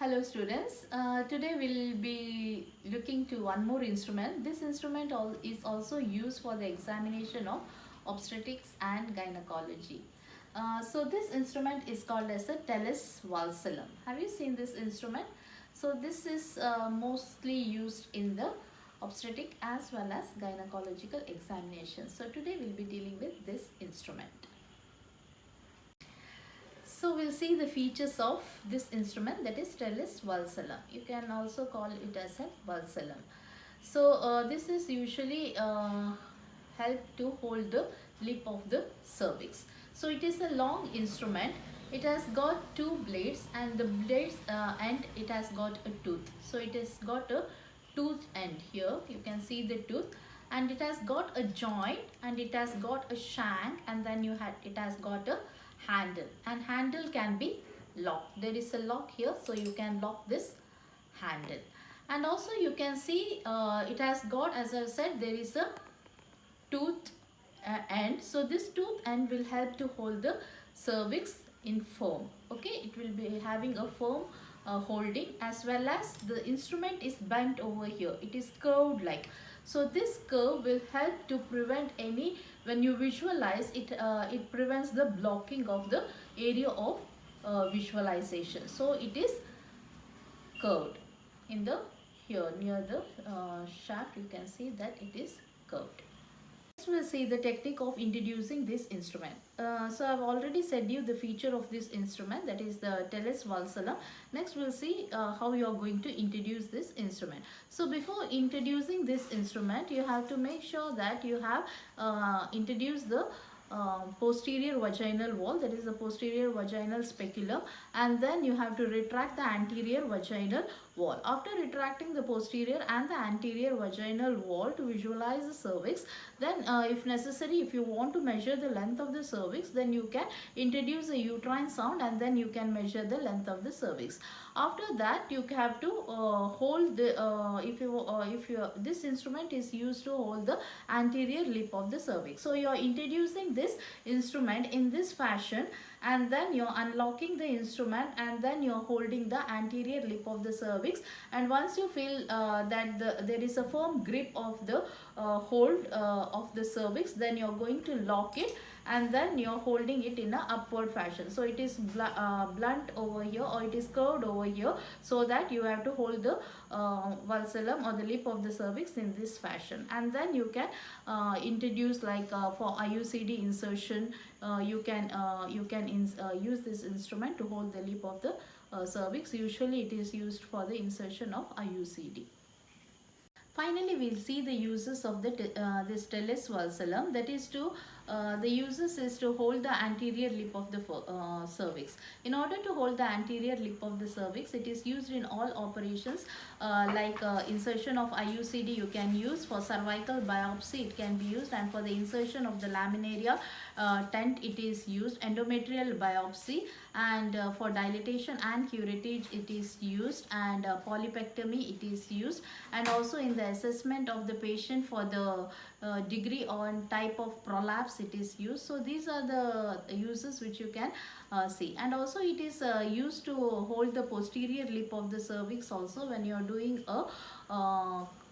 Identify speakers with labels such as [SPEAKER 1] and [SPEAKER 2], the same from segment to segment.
[SPEAKER 1] Hello students, today we'll be looking to one more instrument. This instrument is also used for the examination of obstetrics and gynecology. So this instrument is called as a Tellus valsellum. Have you seen this instrument? So this is mostly used in the obstetric as well as gynecological examination. So today we'll be dealing with this instrument. So we'll see the features of this instrument, that is Tellus valsellum. You can also call it as a valsellum. So this is usually help to hold the lip of the cervix. So it is a long instrument. It has got two blades and the blades end it has got a tooth. So it has got a tooth end here. You can see the tooth, and it has got a joint and it has got a shank, and then it has got a handle, and handle can be locked. There is a lock here, so you can lock this handle. And also you can see it has got, as I said, there is a tooth end. So this tooth end will help to hold the cervix in firm. Okay, it will be having a firm holding, as well as the instrument is bent over here. It is curved like. So this curve will help to prevent any, when you visualize it, it prevents the blocking of the area of visualization. So it is curved in the here near the shaft. You can see that it is curved. Next we'll see the technique of introducing this instrument. So I've already said you the feature of this instrument, that is the Tellus valsellum. Next we'll see how you are going to introduce this instrument. So before introducing this instrument, you have to make sure that you have introduced the posterior vaginal wall, that is the posterior vaginal speculum, and then you have to retract the anterior vaginal wall. After retracting the posterior and the anterior vaginal wall to visualize the cervix, then if necessary, if you want to measure the length of the cervix, then you can introduce a uterine sound and then you can measure the length of the cervix. After that, you have to hold the this instrument is used to hold the anterior lip of the cervix. So you are introducing this instrument in this fashion, and then you are unlocking the instrument, and then you are holding the anterior lip of the cervix. And once you feel that there is a firm grip of the hold of the cervix, then you are going to lock it, and then you are holding it in a upward fashion. So it is blunt over here, or it is curved over here, so that you have to hold the valsellum or the lip of the cervix in this fashion. And then you can introduce, like for IUCD insertion, you can use this instrument to hold the lip of the cervix. Usually it is used for the insertion of IUCD. Finally, we'll see the uses of this Tellus valsellum. That is to the uses is to hold the anterior lip of the cervix. In order to hold the anterior lip of the cervix, it is used in all operations like insertion of IUCD you can use, for cervical biopsy it can be used, and for the insertion of the laminaria tent it is used, endometrial biopsy, and for dilatation and curettage it is used, and polypectomy it is used, and also in the assessment of the patient for the degree or type of prolapse it is used. So these are the uses which you can see. And also it is used to hold the posterior lip of the cervix also when you are doing a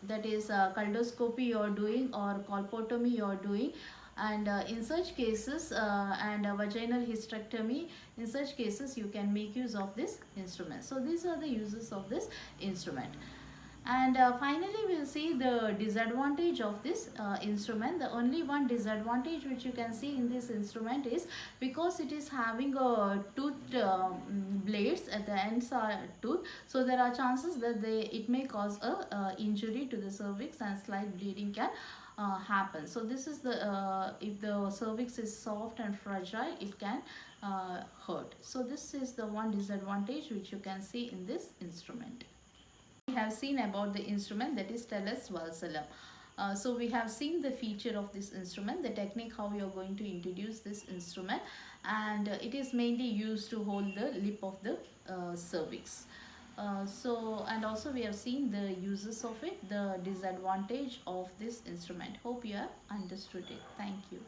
[SPEAKER 1] that is colposcopy you are doing, or colpotomy you are doing. And in such cases and vaginal hysterectomy, in such cases you can make use of this instrument. So these are the uses of this instrument. And finally we'll see the disadvantage of this instrument. The only one disadvantage which you can see in this instrument is, because it is having a tooth blades at the ends are tooth, so there are chances that it may cause a injury to the cervix, and slight bleeding can happen. So this is the if the cervix is soft and fragile, it can hurt. So this is the one disadvantage which you can see in this instrument. We have seen about the instrument, that is Tellus valsellum. So we have seen the feature of this instrument, the technique how you are going to introduce this instrument, and it is mainly used to hold the lip of the cervix. And also we have seen the uses of it, the disadvantage of this instrument. Hope you have understood it. Thank you.